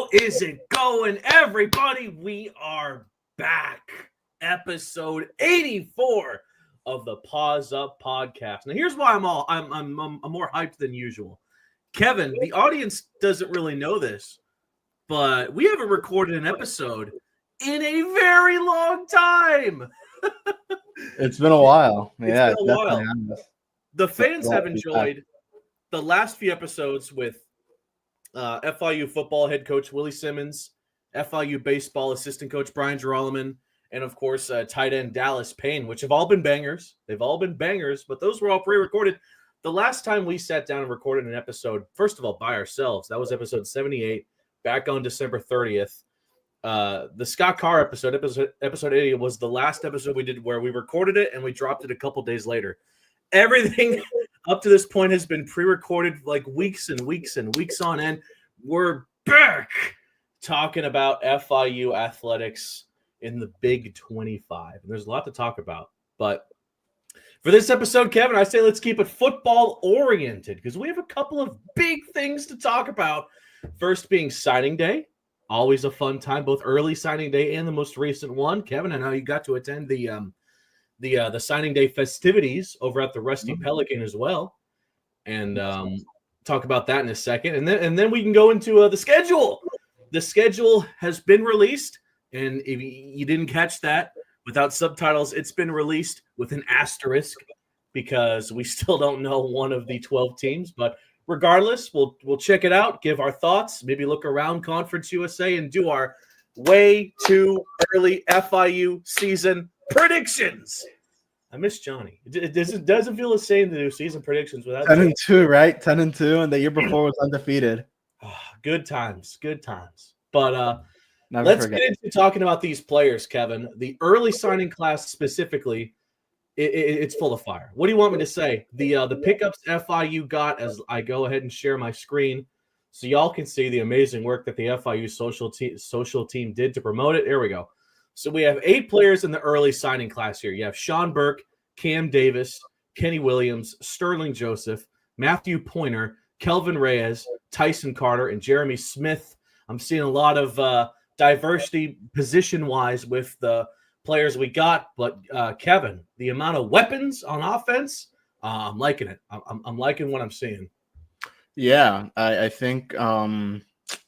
How is it going, everybody? We are back. Episode 84 of the Paws Up podcast. Now, here's why I'm more hyped than usual. Kevin, the audience doesn't really know this, but we haven't recorded an episode in a very long time. It's been a while. It's been a while. The fans have enjoyed the last few episodes with FIU football head coach Willie Simmons, FIU baseball assistant coach Brian Geralman, and of course tight end Dallas Payne, which have all been bangers. They've all been bangers, but those were all pre-recorded. The last time we sat down and recorded an episode, first of all, by ourselves, that was episode 78, back on December 30th. The Scott Carr episode 80, was the last episode we did where we recorded it and we dropped it a couple days later. Everything up to this point has been pre-recorded like weeks and weeks and weeks on end. We're back talking about FIU athletics in the Big 25. And there's a lot to talk about. But for this episode, Kevin, I say let's keep it football-oriented because we have a couple of big things to talk about. First being signing day. Always a fun time, both early signing day and the most recent one. Kevin, I know you got to attend the signing day festivities over at the Rusty Pelican as well, and talk about that in a second, and then we can go into the schedule. The schedule has been released, and if you didn't catch that without subtitles, it's been released with an asterisk because we still don't know one of the 12 teams. But regardless, we'll check it out, give our thoughts, maybe look around Conference USA, and do our way too early FIU season predictions. I miss Johnny. It doesn't feel the same to do season predictions without 10-2, right? 10-2, and the year before was undefeated. Good times. But let's get into talking about these players, Kevin. The early signing class specifically, it's full of fire. What do you want me to say? The pickups FIU got, as I go ahead and share my screen so y'all can see the amazing work that the FIU social team did to promote it. Here we go. So we have 8 players in the early signing class here. You have Sean Burke, Cam Davis, Kenny Williams, Sterling Joseph, Matthew Pointer, Kelvin Reyes, Tyson Carter, and Jeremy Smith. I'm seeing a lot of diversity position-wise with the players we got. But, Kevin, the amount of weapons on offense, I'm liking it. I'm liking what I'm seeing. Yeah, I think where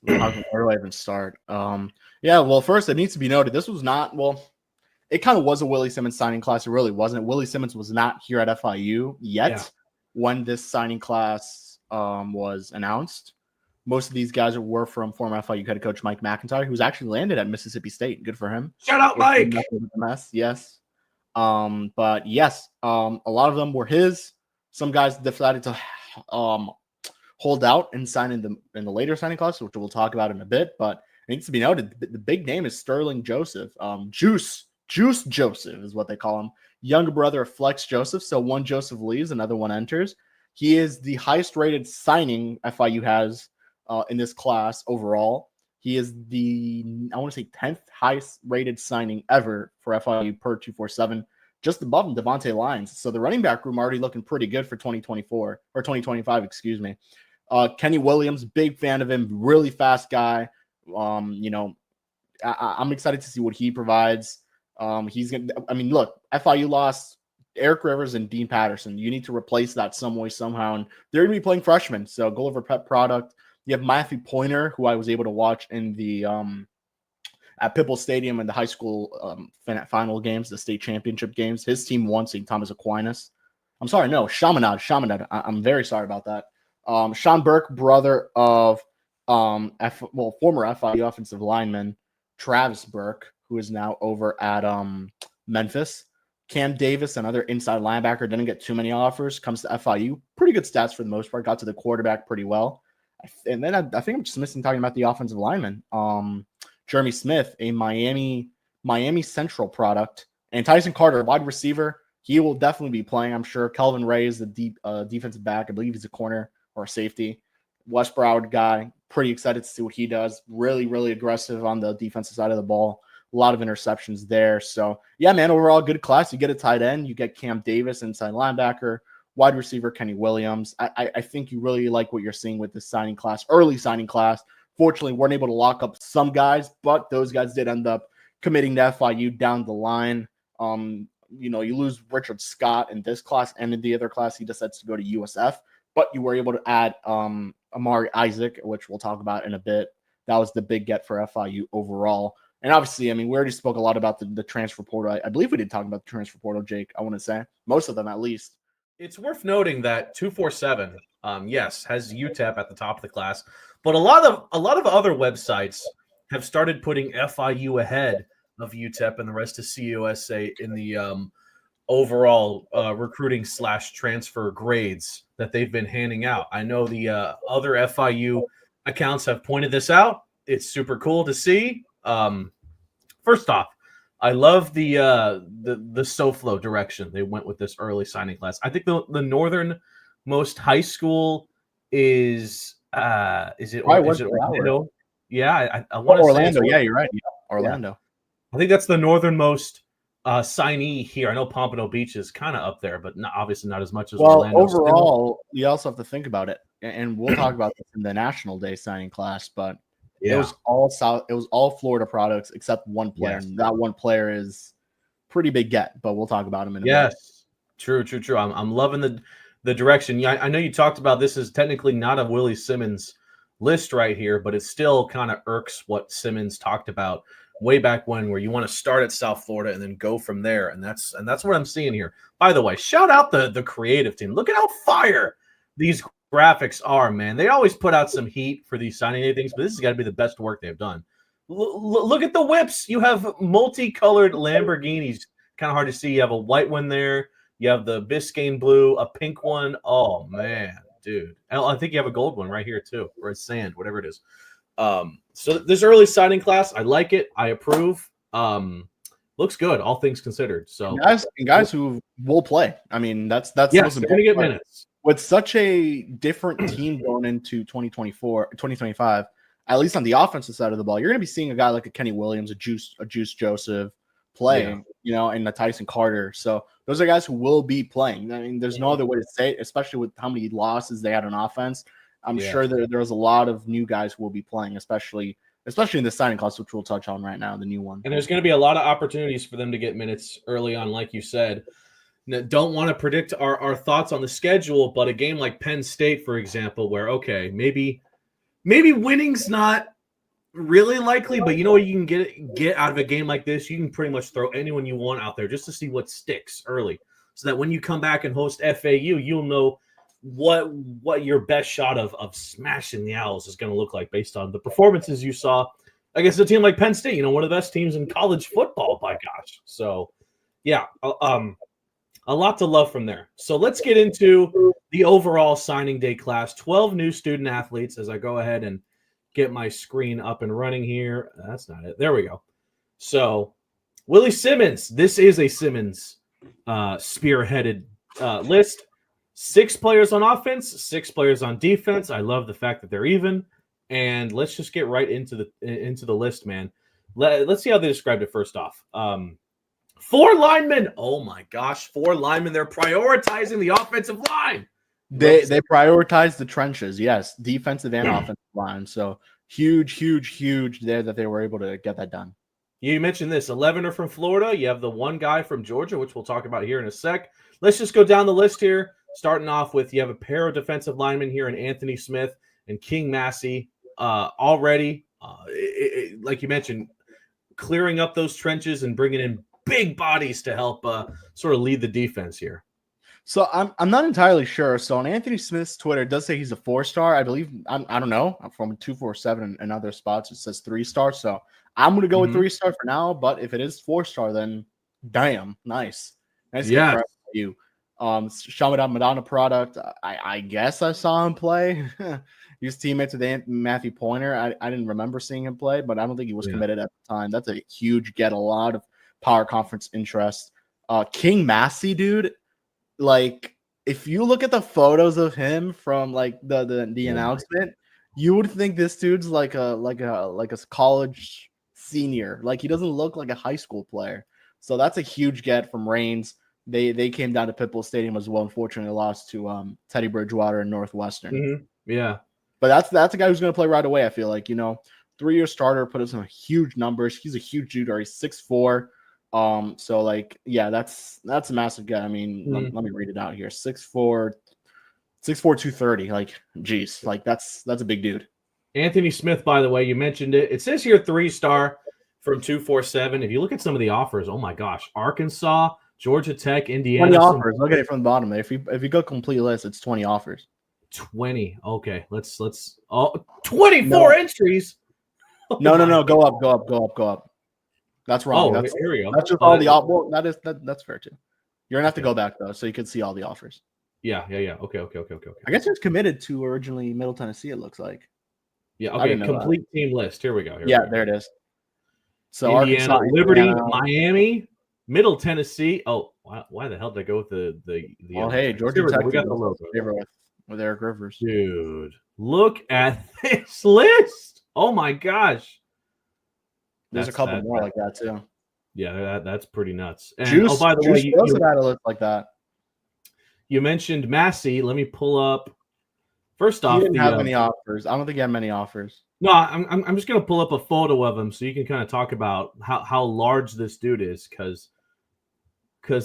do I even start? Yeah, well, first it needs to be noted this was not it kind of was a Willie Simmons signing class. It really wasn't. Willie Simmons was not here at FIU yet when this signing class was announced. Most of these guys were from former FIU head coach Mike McIntyre, who's actually landed at Mississippi State. Good for him. Shout out, Mike. Yes. But yes, a lot of them were his. Some guys decided to hold out and sign in the later signing class, which we'll talk about in a bit. But it needs to be noted, the big name is Sterling Joseph. Juice Joseph is what they call him. Younger brother of Flex Joseph. So one Joseph leaves, another one enters. He is the highest rated signing FIU has in this class overall. He is the, I want to say, 10th highest rated signing ever for FIU per 247. Just above him, Devontae Lyons. So the running back room already looking pretty good for 2024 or 2025, excuse me. Kenny Williams, big fan of him, really fast guy. I'm excited to see what he provides. Look, FIU lost Eric Rivers and Dean Patterson. You need to replace that some way, somehow. And they're going to be playing freshmen. So Gulliver Pep product. You have Matthew Pointer, who I was able to watch in the at Pipple Stadium in the high school final games, the state championship games. His team won, St. Thomas Aquinas. I'm sorry, no, Chaminade. I'm very sorry about that. Sean Burke, brother of former FIU offensive lineman Travis Burke, who is now over at Memphis. Cam Davis, another inside linebacker, didn't get too many offers. Comes to FIU, pretty good stats for the most part. Got to the quarterback pretty well. And then I think I'm just missing talking about the offensive lineman. Jeremy Smith, a Miami Central product, and Tyson Carter, wide receiver. He will definitely be playing, I'm sure. Kelvin Reyes, the defensive back. I believe he's a corner or a safety. West Broward guy. Pretty excited to see what he does. Really, really aggressive on the defensive side of the ball. A lot of interceptions there. So, yeah, man, overall, good class. You get a tight end. You get Cam Davis, inside linebacker. Wide receiver, Kenny Williams. I think you really like what you're seeing with this signing class, early signing class fortunately weren't able to lock up some guys, but those guys did end up committing to FIU down the line. You lose Richard Scott in this class, and in the other class, he decides to go to USF. But you were able to add Amari Isaac, which we'll talk about in a bit. That was the big get for FIU overall. And obviously, I mean, we already spoke a lot about the transfer portal. I believe we did talk about the transfer portal, Jake. I want to say most of them, at least. It's worth noting that 247, yes, has UTEP at the top of the class, but a lot of other websites have started putting FIU ahead of UTEP and the rest of CUSA in the overall recruiting / transfer grades that they've been handing out. I know the other FIU accounts have pointed this out. It's super cool to see. First off, I love the SoFlo direction they went with this early signing class. I think the northernmost high school is it Orlando? Yeah, I want to say Orlando. Yeah, you're right. Yeah, Orlando. Yeah. I think that's the northernmost signee here. I know Pompano Beach is kind of up there, but obviously not as much as Orlando. Overall, you also have to think about it, and we'll talk about this in the National Day signing class, but it was all South. It was all Florida products except one player. Yes. And that one player is pretty big get, but we'll talk about him in a minute. Yes, true. I'm loving the direction. Yeah, I know you talked about this is technically not a Willie Simmons list right here, but it still kind of irks what Simmons talked about way back when, where you want to start at South Florida and then go from there, and that's what I'm seeing here. By the way, shout out the creative team. Look at how fire these graphics are, man. They always put out some heat for these signing day things, but this has got to be the best work they've done. Look at the whips. You have multicolored Lamborghinis. Kind of hard to see. You have a white one there. You have the Biscayne blue, a pink one. Oh, man, dude. I think you have a gold one right here, too, or a sand, whatever it is. So this early signing class, I like it. I approve. Looks good, all things considered. So guys who will play. I mean, that's yes, the most they're going to get minutes. With such a different team going into 2025, at least on the offensive side of the ball, you're going to be seeing a guy like a Kenny Williams, a Juice Joseph playing, and a Tyson Carter. So those are guys who will be playing. I mean, there's no other way to say it, especially with how many losses they had on offense. I'm sure that there's a lot of new guys who will be playing, especially in the signing class, which we'll touch on right now, the new one. And there's going to be a lot of opportunities for them to get minutes early on, like you said. Now, don't want to predict our thoughts on the schedule, but a game like Penn State, for example, where, okay, maybe winning's not really likely, but you know what you can get out of a game like this? You can pretty much throw anyone you want out there just to see what sticks early, so that when you come back and host FAU, you'll know what your best shot of smashing the Owls is going to look like based on the performances you saw against a team like Penn State, one of the best teams in college football, by gosh. So, yeah, a lot to love from there. So let's get into the overall signing day class. 12 new student athletes as I go ahead and get my screen up and running here. That's not it. There we go. So Willie Simmons, this is a Simmons spearheaded list. 6 players on offense, 6 players on defense. I love the fact that they're even. And let's just get right into the list, man. Let's see how they described it first off. 4 linemen. Oh my gosh, 4 linemen. They're prioritizing the offensive line. They prioritize the trenches, yes, defensive and offensive line. So huge there that they were able to get that done. You mentioned this. 11 are from Florida. You have the one guy from Georgia, which we'll talk about here in a sec. Let's just go down the list here. Starting off with, you have a pair of defensive linemen here in Anthony Smith and King Massey already. Like you mentioned, clearing up those trenches and bringing in big bodies to help sort of lead the defense here. So I'm not entirely sure. So on Anthony Smith's Twitter, it does say he's a 4-star. I believe I don't know, from 247 and other spots it says 3-star. So I'm gonna go with 3-star for now. But if it is 4-star, then damn, nice. Yeah. You. Shamadan Madonna product. I guess I saw him play. He was teammates with Matthew Pointer. I didn't remember seeing him play, but I don't think he was committed at the time. That's a huge get. A lot of power conference interest. King Massey, dude. Like, if you look at the photos of him from like the announcement, you would think this dude's like a college senior. Like, he doesn't look like a high school player. So that's a huge get from Reigns. They came down to Pitbull Stadium as well. Unfortunately, lost to Teddy Bridgewater and Northwestern. Yeah. But that's a guy who's going to play right away. I feel like 3-year starter, put up some huge numbers. He's a huge dude. He's 6'4". So like, yeah, that's a massive guy. I mean, let me read it out here. 6'4", 230. Like, geez, like that's a big dude. Anthony Smith, by the way, you mentioned it. It says here 3-star from 247. If you look at some of the offers, oh my gosh, Arkansas, Georgia Tech, Indiana. 20 offers. Look at it from the bottom. If you go complete list, it's 20 offers. 20. Okay, let's 24 entries. Oh no. Go up. That's wrong. Oh, here we go. That's just all the well, that's fair too. You're gonna have to go back though, so you can see all the offers. Yeah. Okay. I guess it's committed to originally Middle Tennessee. It looks like. Yeah. Okay. Complete team list. Here we go. There it is. So Indiana, Arkansas, Liberty, Miami, Middle Tennessee. Oh, why the hell did I go with the? Well, hey, Georgia Tech. We got the logo with Eric Rivers. Dude, look at this list. Oh my gosh. There's a couple more like that too. Yeah, that's pretty nuts. And, Juice, by the way, you got a list like that. You mentioned Massey. Let me pull up. First off, he didn't have many offers. I don't think he had many offers. No, I'm just gonna pull up a photo of him so you can kind of talk about how large this dude is, because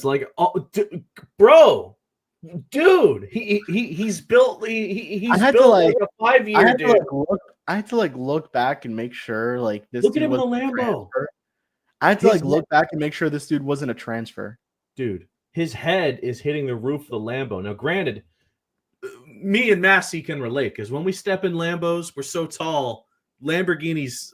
like, bro, dude, he's built. He's built like a 5-year dude. I had to look back and make sure like this. Look at dude him in the Lambo. I had to look back and make sure this dude wasn't a transfer. Dude, his head is hitting the roof of the Lambo. Now, granted, me and Massey can relate, because when we step in Lambos, we're so tall. Lamborghinis,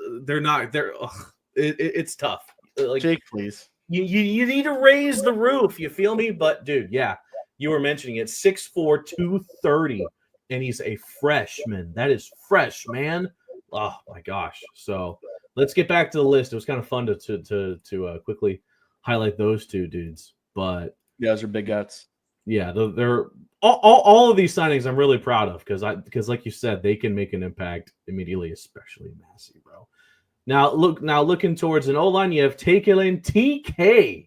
it's tough. Like, Jake, please. You need to raise the roof. You feel me? But dude, yeah, you were mentioning it. 6'4", 230. And he's a freshman. That is fresh, man. Oh my gosh. So let's get back to the list. It was kind of fun to quickly highlight those two dudes. But yeah, those are big guts. Yeah, they're all of these signings I'm really proud of, because like you said, they can make an impact immediately, especially Massey, bro. Now looking towards an O-line, you have Takelin TK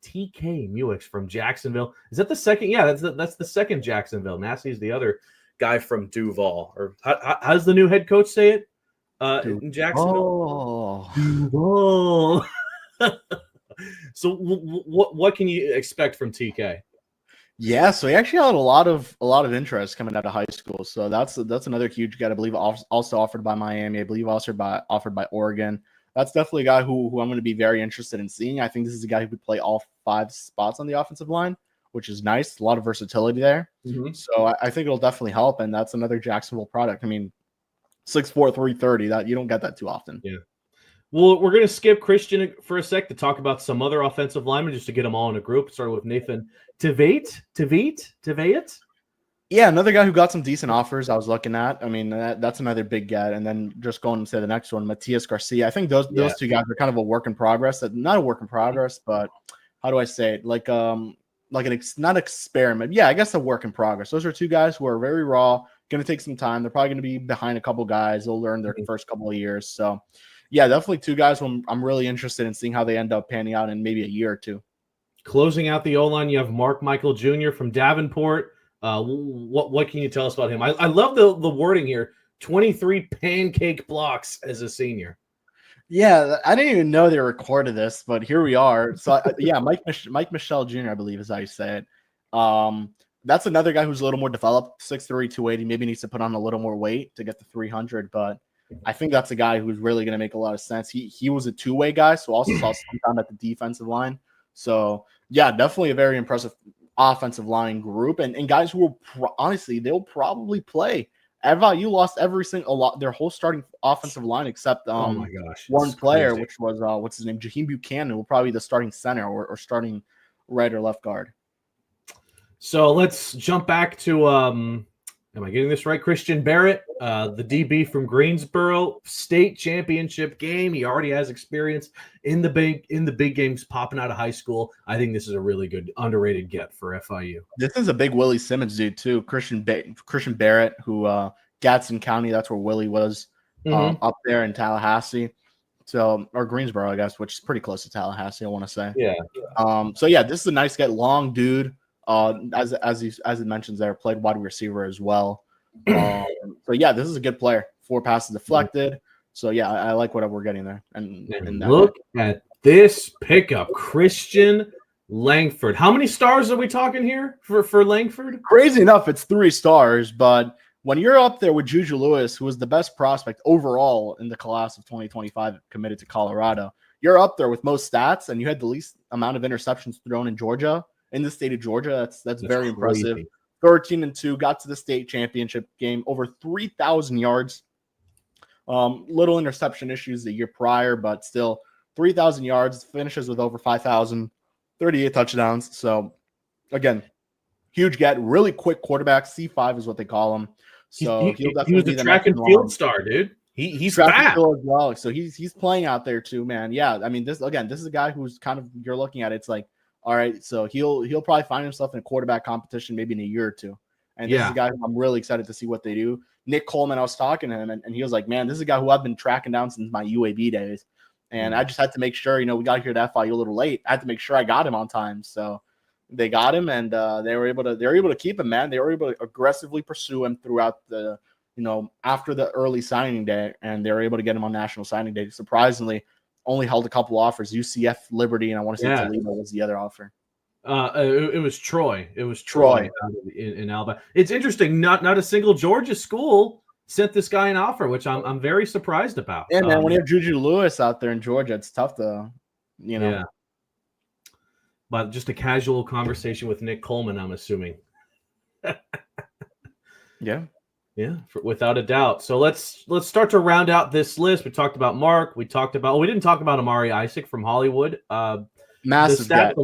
Muix from Jacksonville. Is that the second? Yeah, that's the second Jacksonville. Massey is the other guy from Duval. Or how's the new head coach say it? In Jacksonville. Duval. So what can you expect from TK? Yeah, so he actually had a lot of interest coming out of high school. So that's another huge guy. I believe also offered by Miami. I believe also offered by Oregon. That's definitely a guy who I'm going to be very interested in seeing. I think this is a guy who could play all 5 spots on the offensive line, which is nice. A lot of versatility there. Mm-hmm. So I think it'll definitely help. And that's another Jacksonville product. I mean, 6'4", 330. That you don't get that too often. Yeah. Well, we're going to skip Christian for a sec to talk about some other offensive linemen, just to get them all in a group. Starting with Nathan Tveit. Yeah, another guy who got some decent offers I was looking at. I mean, that's another big guy. And then just going to say the next one, Matias Garcia. I think those two guys are kind of a work in progress. Not a work in progress, but how do I say it? Like not experiment. Yeah, I guess a work in progress. Those are two guys who are very raw, going to take some time. They're probably going to be behind a couple guys. They'll learn their first couple of years. So, yeah, definitely two guys who I'm really interested in seeing how they end up panning out in maybe a year or two. Closing out the O-line, you have Mark Michael Jr. from Davenport. What can you tell us about him? I love the wording here. 23 pancake blocks as a senior. Yeah, I didn't even know they recorded this, but here we are. So, yeah, Mike Michelle Jr., I believe is how you say it. That's another guy who's a little more developed, 6'3", 280. Maybe needs to put on a little more weight to get to 300, but I think that's a guy who's really going to make a lot of sense. He was a two-way guy, so also saw some time at the defensive line. So, yeah, definitely a very impressive offensive line group. And guys who will honestly, they'll probably play. FIU lost their whole starting offensive line except oh my gosh, one player, crazy. Which was what's his name, Jaheim Buchanan, who will probably be the starting center or starting right or left guard. So let's jump back to am I getting this right? Christian Barrett, the DB from Greensboro, state championship game. He already has experience in the big games, popping out of high school. I think this is a really good underrated get for FIU. This is a big Willie Simmons dude too. Christian Barrett, who Gadsden County, that's where Willie was, up there in Tallahassee. So, or Greensboro, I guess, which is pretty close to Tallahassee, I want to say. Yeah. So yeah, this is a nice get, long dude. As it mentions there, played wide receiver as well. So yeah, this is a good player. 4 passes deflected. So yeah, I like what we're getting there. And look at this pickup, Christian Langford. How many stars are we talking here for Langford? Crazy enough, it's 3 stars, but when you're up there with Juju Lewis, who was the best prospect overall in the class of 2025 committed to Colorado, you're up there with most stats, and you had the least amount of interceptions thrown in Georgia, in the state of Georgia. That's very impressive. 13-2, got to the state championship game, over 3,000 yards. Little interception issues the year prior, but still 3,000 yards, finishes with over 5,000, 38 touchdowns. So again, huge get, really quick quarterback. C5 is what they call him. So he was a track and field star, dude. He's track fast and field as well. So he's playing out there too, man. Yeah, I mean this is a guy who's kind of, you're looking at it, it's like, all right, so he'll probably find himself in a quarterback competition maybe in a year or two. And this is a guy who I'm really excited to see what they do. Nick Coleman, I was talking to him, and he was like, man, this is a guy who I've been tracking down since my UAB days. And I just had to make sure, we got here to FIU a little late. I had to make sure I got him on time. So they got him, and they were able to keep him, man. They were able to aggressively pursue him throughout the, after the early signing day, and they were able to get him on National Signing Day. Surprisingly, only held a couple offers. UCF, Liberty, and I want to say Toledo was the other offer. It was Troy. It was Troy in Alabama. It's interesting. Not a single Georgia school sent this guy an offer, which I'm very surprised about. Yeah, man. When you have Juju Lewis out there in Georgia, it's tough to, Yeah. But just a casual conversation with Nick Coleman, I'm assuming. Yeah, without a doubt. So let's start to round out this list. We talked about Mark. We didn't talk about Amari Isaac from Hollywood. Massive get.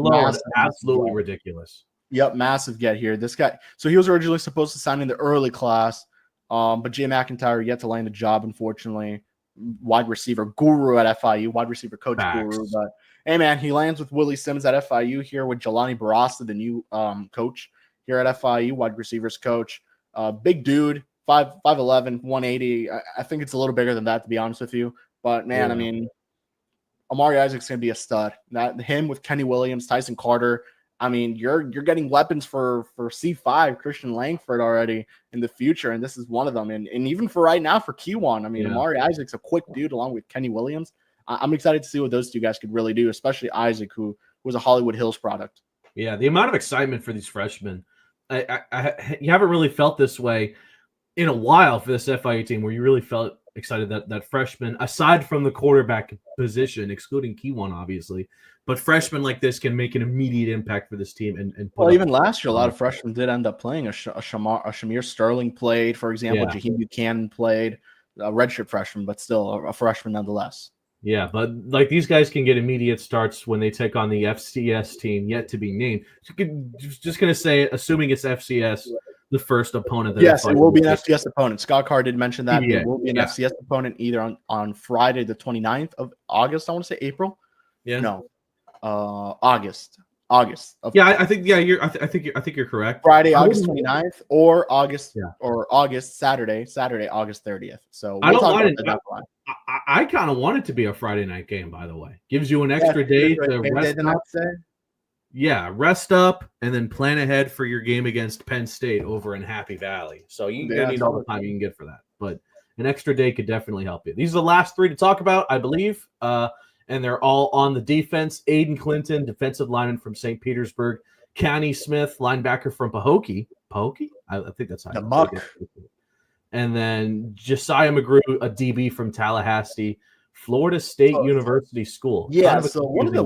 Absolutely ridiculous. Yep, massive get here. This guy. So he was originally supposed to sign in the early class, but Jay McIntyre yet to land the job, unfortunately. Wide receiver guru at FIU, wide receiver coach guru. But hey, man, he lands with Willie Simmons at FIU here with Jelani Barassa, the new coach here at FIU, wide receivers coach. Big dude, 5'11", 180. I think it's a little bigger than that, to be honest with you. But man, I mean, Amari Isaac's going to be a stud. Him with Kenny Williams, Tyson Carter. I mean, you're getting weapons for C5, Christian Langford already in the future, and this is one of them. And even for right now, for Q1, I mean, Amari Isaac's a quick dude along with Kenny Williams. I'm excited to see what those two guys could really do, especially Isaac, who was a Hollywood Hills product. Yeah, the amount of excitement for these freshmen. You haven't really felt this way in a while for this FIU team, where you really felt excited that freshmen, aside from the quarterback position, excluding Q1, obviously, but freshmen like this can make an immediate impact for this team. And even last year, a lot of freshmen did end up playing. A Shamir Sterling played, for example. Jaheim Buchanan played, a redshirt freshman, but still a freshman nonetheless. Yeah, but like these guys can get immediate starts when they take on the FCS team yet to be named. Just going to say, assuming it's FCS, the first opponent. Yes, it will be an FCS opponent. Scott Carr did mention that. It will be an FCS opponent either on Friday, the 29th of August. I want to say April. Yeah. No, August. I think you're correct. Friday, August 29th, or August Saturday, August 30th. So I don't want it. I kind of want it to be a Friday night game. By the way, gives you an extra day to rest up. Yeah, rest up and then plan ahead for your game against Penn State over in Happy Valley. So you need all the time you can get for that. But an extra day could definitely help you. These are the last 3 to talk about, I believe. And they're all on the defense. Aiden Clinton, defensive lineman from St. Petersburg. Connie Smith, linebacker from Pahokee. Pahokee? I think that's how the Muck. And then Josiah McGrew, a DB from Tallahassee, Florida State University School. Yeah, so one of the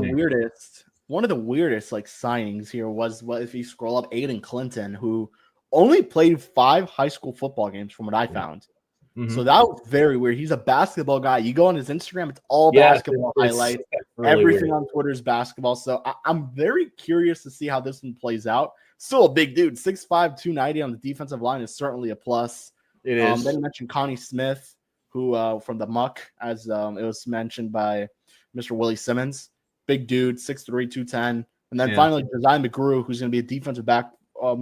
weirdest like signings here was if you scroll up, Aiden Clinton, who only played 5 high school football games from what I found. Mm-hmm. So that was very weird. He's a basketball guy. You go on his Instagram, it's all basketball highlights. Really everything weird on Twitter is basketball. So I'm very curious to see how this one plays out. Still a big dude, 6'5", 290 on the defensive line is certainly a plus. It is. Then you mentioned Connie Smith, who from the Muck, as it was mentioned by Mr. Willie Simmons. Big dude, 6'3", 210. And then finally, Josiah McGrew, who's going to be a defensive back.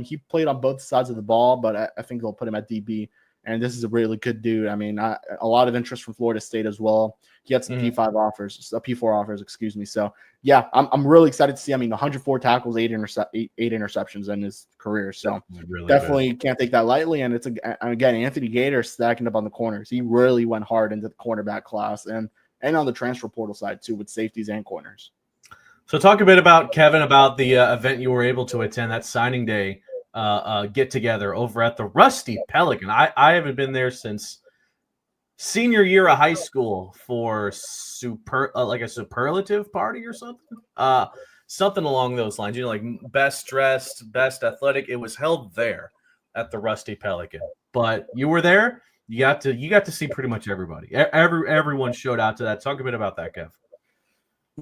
He played on both sides of the ball, but I think they'll put him at DB and this is a really good dude. I mean, a lot of interest from Florida State as well. He had some P4 offers, excuse me. So yeah, I'm really excited to see. I mean, 104 tackles, eight interceptions in his career. So really definitely can't take that lightly. And it's again, Anthony Gator stacking up on the corners. He really went hard into the cornerback class and on the transfer portal side too, with safeties and corners. So talk a bit about, Kevin, about the event you were able to attend, that signing day get together over at the Rusty Pelican. I haven't been there since senior year of high school for like a superlative party or something. Something along those lines. Like best dressed, best athletic. It was held there at the Rusty Pelican. But you were there. You got to see pretty much everybody. Everyone showed out to that. Talk a bit about that, Kev.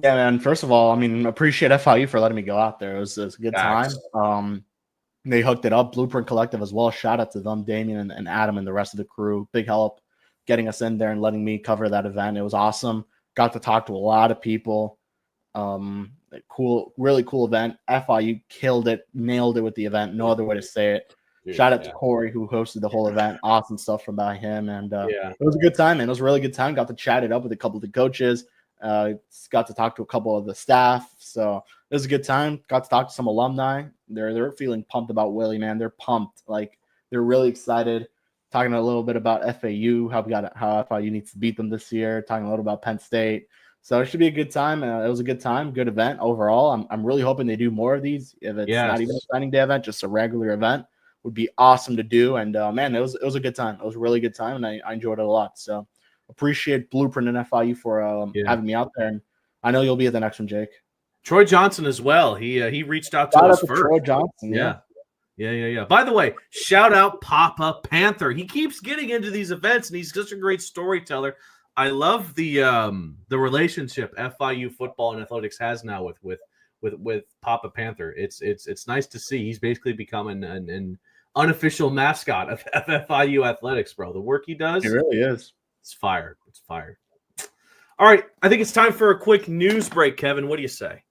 Yeah, man. First of all, I mean, appreciate FIU for letting me go out there. It was a good time. They hooked it up. Blueprint Collective as well. Shout out to them, Damien and Adam and the rest of the crew. Big help getting us in there and letting me cover that event. It was awesome. Got to talk to a lot of people. Really cool event. FIU killed it, nailed it with the event. No other way to say it. Dude, shout out to Corey who hosted the whole event. Awesome stuff from by him. And it was a good time, man. It was a really good time. Got to chat it up with a couple of the coaches. Got to talk to a couple of the staff. So it was a good time. Got to talk to some alumni. They're feeling pumped about Willie, man. They're pumped. Like they're really excited. Talking a little bit about FAU, how FIU needs to beat them this year. Talking a little about Penn State. So it should be a good time. It was a good time, good event overall. I'm really hoping they do more of these. If it's not even a signing day event, just a regular event would be awesome to do. And man, it was a good time. It was a really good time, and I enjoyed it a lot. So appreciate Blueprint and FIU for having me out there. And I know you'll be at the next one, Jake. Troy Johnson as well. He reached out to us first. Troy Johnson, Yeah. By the way, shout out Papa Panther. He keeps getting into these events, and he's such a great storyteller. I love the relationship FIU football and athletics has now with Papa Panther. It's nice to see. He's basically become an unofficial mascot of FIU athletics, bro. The work he does, it really is. It's fire. It's fire. All right, I think it's time for a quick news break, Kevin. What do you say?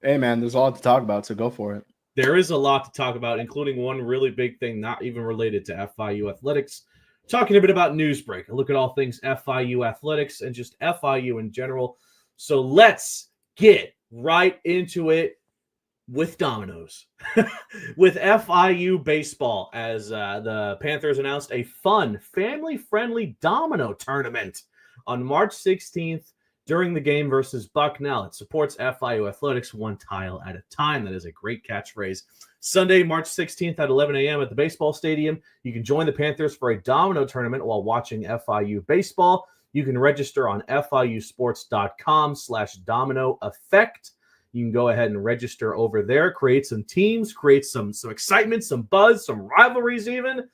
Hey, man, there's a lot to talk about, so go for it. There is a lot to talk about, including one really big thing not even related to FIU athletics. Talking a bit about Newsbreak, a look at all things FIU athletics and just FIU in general. So let's get right into it with dominoes. With FIU baseball, as the Panthers announced a fun, family-friendly domino tournament on March 16th during the game versus Bucknell. It supports FIU athletics one tile at a time. That is a great catchphrase. Sunday, March 16th at 11 a.m. at the baseball stadium. You can join the Panthers for a domino tournament while watching FIU baseball. You can register on FIUsports.com/domino effect. You can go ahead and register over there, create some teams, create some excitement, some buzz, some rivalries even.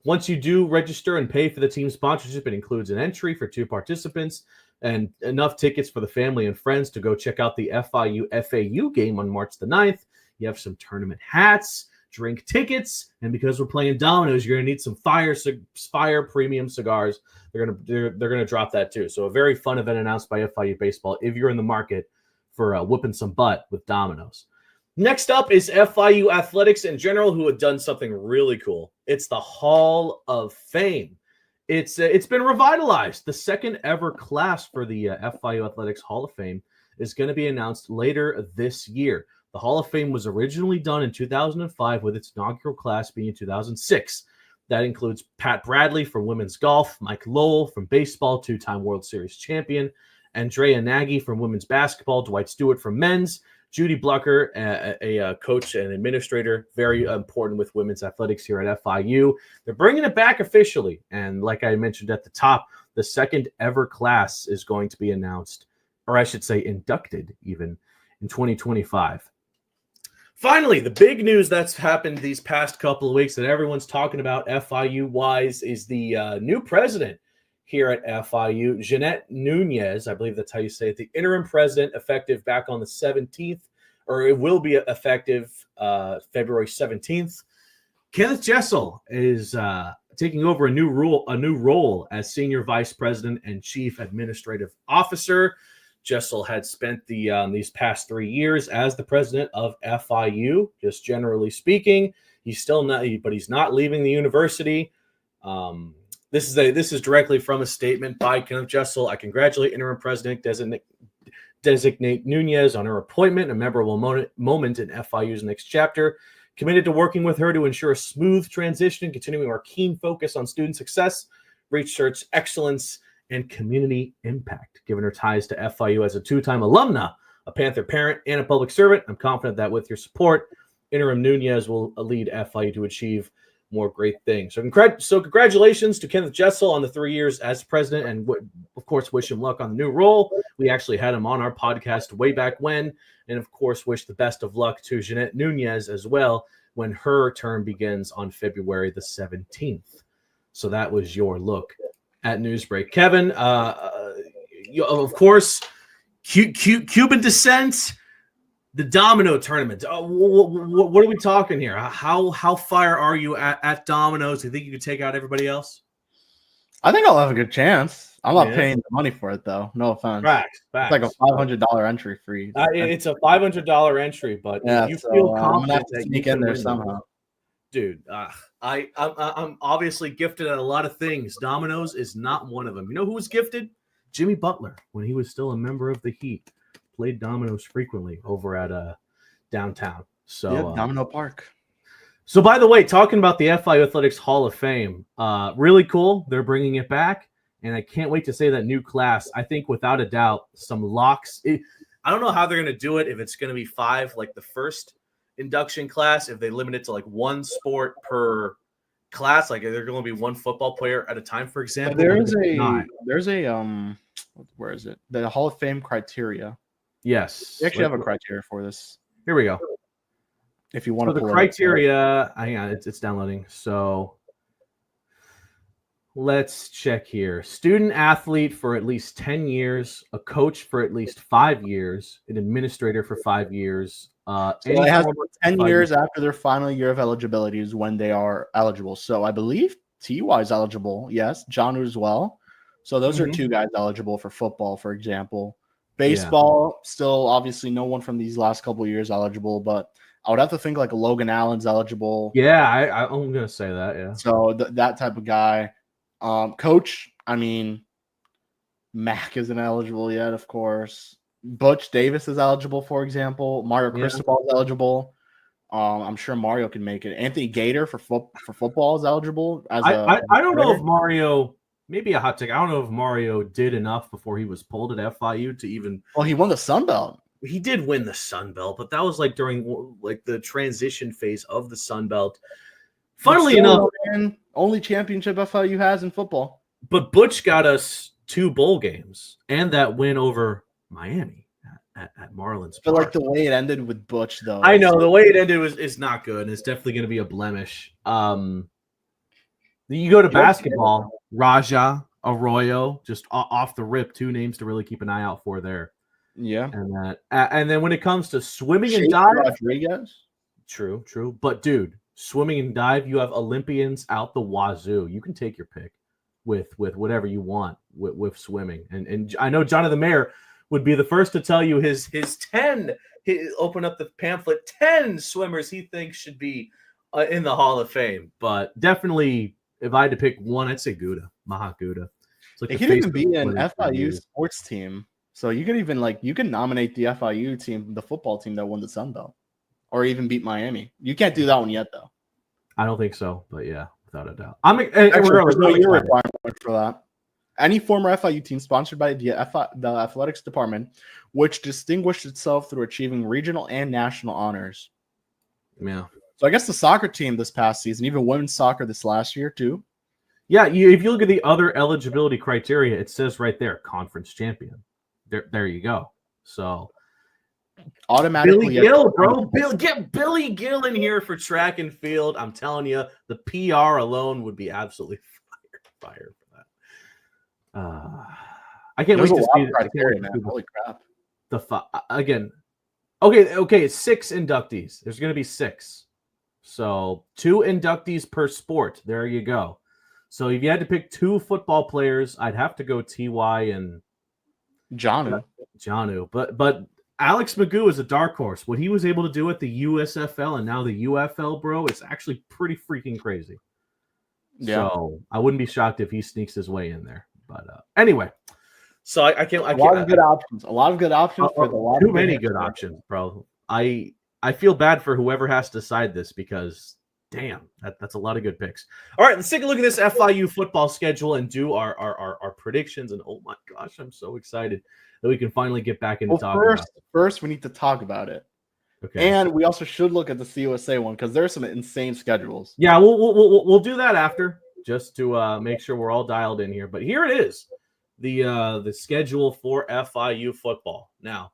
Once you do register and pay for the team sponsorship, it includes an entry for 2 participants and enough tickets for the family and friends to go check out the FIU FAU game on March the 9th. You have some tournament hats, drink tickets, and because we're playing dominoes, you're going to need some Fire premium cigars. They're gonna drop that too. So a very fun event announced by FIU baseball if you're in the market for whipping some butt with dominoes. Next up is FIU athletics in general, who have done something really cool. It's the Hall of Fame. It's been revitalized. The second ever class for the FIU Athletics Hall of Fame is going to be announced later this year. The Hall of Fame was originally done in 2005, with its inaugural class being in 2006. That includes Pat Bradley from women's golf, Mike Lowell from baseball, 2-time World Series champion, Andrea Nagy from women's basketball, Dwight Stewart from men's, Judy Blucker, a coach and administrator, very important with women's athletics here at FIU. They're bringing it back officially. And like I mentioned at the top, the second ever class is going to be announced, or I should say inducted even, in 2025. Finally, the big news that's happened these past couple of weeks that everyone's talking about FIU-wise is the new president here at FIU, Jeanette Nunez, I believe that's how you say it, the interim president, effective back on the 17th, or it will be effective February 17th. Kenneth Jessel is taking over a new role as senior vice president and chief administrative officer. Jessel had spent these past 3 years as the president of FIU, just generally speaking. He's not leaving the university. This is directly from a statement by Kenneth Jessel. I congratulate interim president designate Nunez on her appointment, a memorable moment in FIU's next chapter. Committed to working with her to ensure a smooth transition, continuing our keen focus on student success, research excellence, and community impact. Given her ties to FIU as a two-time alumna, a Panther parent, and a public servant, I'm confident that with your support, interim Nunez will lead FIU to achieve more great things. So congratulations to Kenneth Jessel on the 3 years as president, and of course, wish him luck on the new role. We actually had him on our podcast way back when, and of course, wish the best of luck to Jeanette Nunez as well when her term begins on February the 17th. So that was your look at Newsbreak. Kevin, of course, Cuban descent, the Domino tournament. What are we talking here? How fire are you at Domino's? Do you think you could take out everybody else? I think I'll have a good chance. I'm not paying the money for it, though. No offense. Facts. It's like a $500 entry fee. It's a $500 entry, but yeah, you feel confident I'm gonna have to that sneak you in can there win somehow. Dude, I'm obviously gifted at a lot of things. Domino's is not one of them. You know who was gifted? Jimmy Butler, when he was still a member of the Heat, played Domino's frequently over at downtown. So yeah, Domino Park. So, by the way, talking about the FIU Athletics Hall of Fame, really cool. They're bringing it back, and I can't wait to say that new class. I think, without a doubt, some locks. I don't know how they're going to do it, if it's going to be 5 like the first induction class, if they limit it to like one sport per class, like they're going to be one football player at a time, for example. There's a where is it? The Hall of Fame criteria. Yes. They actually have a criteria for this. Here we go. If you want to the criteria, hang on, it's downloading. So let's check here. Student athlete for at least 10 years, a coach for at least 5 years, an administrator for 5 years. So it has 10 years after their final year of eligibility is when they are eligible. So I believe TY is eligible. Yes. John as well. So those are 2 guys eligible for football, for example. Baseball, still obviously no one from these last couple of years eligible, but I would have to think like a Logan Allen's eligible. Yeah, I'm going to say that, yeah. So that type of guy. Coach, I mean, Mac isn't eligible yet, of course. Butch Davis is eligible, for example. Mario Cristobal is eligible. I'm sure Mario can make it. Anthony Gator for football is eligible. I don't know if Mario, maybe a hot take, I don't know if Mario did enough before he was pulled at FIU to even. Well, he won the Sun Belt. He did win the Sun Belt, but that was like during like the transition phase of the Sun Belt. Funnily enough, only championship FIU has in football. But Butch got us 2 bowl games and that win over Miami at Marlins. But like the way it ended with Butch, though. I know the way it ended is not good. It's definitely going to be a blemish. You go to basketball, Raja, Arroyo, just off the rip, 2 names to really keep an eye out for there. Yeah, and then when it comes to swimming and dive, Rodriguez. True. But dude, swimming and dive, you have Olympians out the wazoo. You can take your pick with whatever you want with swimming. And I know Jonathan Mayer would be the first to tell you his 10. Open up the pamphlet. 10 swimmers he thinks should be in the Hall of Fame. But definitely, if I had to pick one, I'd say Maha Gouda. Like it could even be an FIU sports team. So you could even you can nominate the FIU team, the football team that won the Sun Belt, or even beat Miami. You can't do that one yet, though. I don't think so, but yeah, without a doubt. There's no year requirement for that. Any former FIU team sponsored by the athletics department, which distinguished itself through achieving regional and national honors. Yeah. So I guess the soccer team this past season, even women's soccer this last year too. Yeah, if you look at the other eligibility criteria, it says right there, conference champion. There you go. So automatically, Billy Gill, bro. Get Billy Gill in here for track and field. I'm telling you, the PR alone would be absolutely fire for that. I can't wait to see criteria, man. Holy crap! Again. Okay. It's 6 inductees. There's going to be 6. So 2 inductees per sport. There you go. So if you had to pick 2 football players, I'd have to go TY and Janu. But Alex Magoo is a dark horse. What he was able to do at the USFL and now the UFL, bro, it's actually pretty freaking crazy. Yeah. So I wouldn't be shocked if he sneaks his way in there. But anyway, so I can't. A lot of good options. A lot of good options for the lot. Too many good options, bro. I feel bad for whoever has to decide this because damn, that's a lot of good picks. All right, let's take a look at this FIU football schedule and do our predictions. And oh my gosh, I'm so excited that we can finally get back into talking about it. First, we need to talk about it. Okay. And we also should look at the CUSA one because there's some insane schedules. Yeah, we'll do that after just to make sure we're all dialed in here. But here it is, the schedule for FIU football. Now,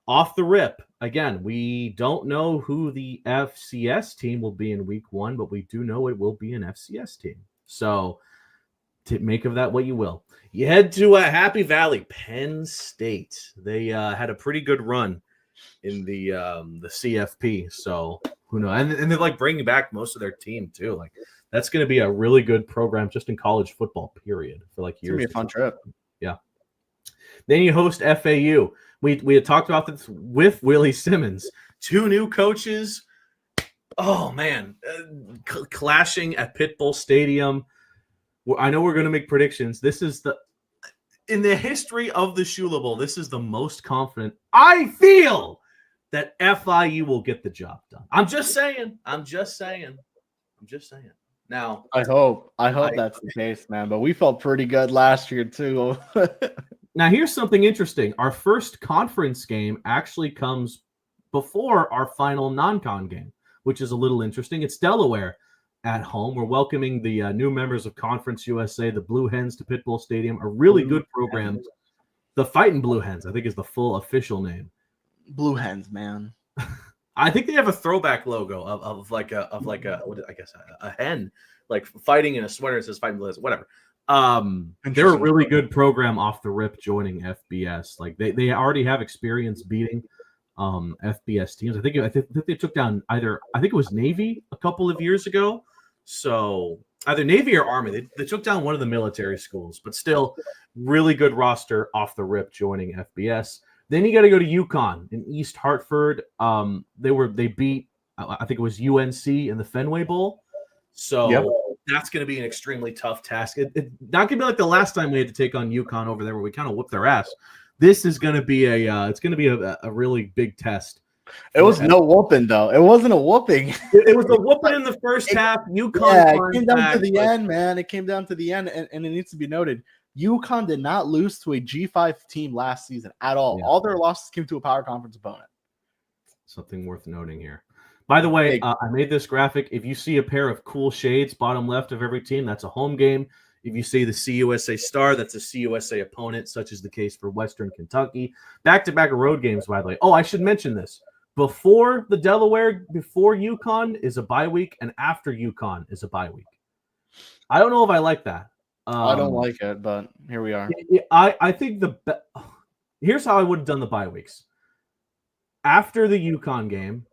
off the rip, again, we don't know who the FCS team will be in week 1, but we do know it will be an FCS team. So to make of that what you will. You head to Happy Valley, Penn State. They had a pretty good run in the CFP. So who knows? And they're like bringing back most of their team too. Like that's going to be a really good program just in college football, period, for like years. It's going to be a fun trip. Yeah. Then you host FAU. We had talked about this with Willie Simmons. 2 new coaches. Oh, man. Clashing at Pitbull Stadium. I know we're going to make predictions. This is in the history of the Shula Bowl, this is the most confident I feel that FIU will get the job done. I'm just saying. Now, I hope that's the case, man. But we felt pretty good last year too. Now, here's something interesting. Our first conference game actually comes before our final non-con game, which is a little interesting. It's Delaware at home. We're welcoming the new members of Conference USA, the Blue Hens, to Pitbull Stadium, a really good program. The Fighting Blue Hens, I think, is the full official name. Blue Hens, man. I think they have a throwback logo of a hen, like fighting in a sweater. It says Fighting Blue Hens, whatever. They're a really good program off the rip joining FBS. Like they already have experience beating FBS teams. I think they took down I think it was Navy a couple of years ago. So either Navy or Army. They took down one of the military schools, but still really good roster off the rip joining FBS. Then you got to go to UConn in East Hartford. They beat I think it was UNC in the Fenway Bowl. So that's going to be an extremely tough task. It's not going to be like the last time we had to take on UConn over there where we kind of whooped their ass. This is going to be a really big test. It was no whooping though. It wasn't a whooping. It was a whooping in the first half. UConn. It came down to the end, man. It came down to the end, and it needs to be noted. UConn did not lose to a G5 team last season at all. Yeah. All their losses came to a power conference opponent. Something worth noting here. By the way, I made this graphic. If you see a pair of cool shades bottom left of every team, that's a home game. If you see the CUSA star, that's a CUSA opponent, such is the case for Western Kentucky. Back-to-back road games, by the way. Oh, I should mention this. Before the Delaware, before UConn is a bye week, and after UConn is a bye week. I don't know if I like that. I don't like it, but here we are. I think here's how I would have done the bye weeks. After the UConn game,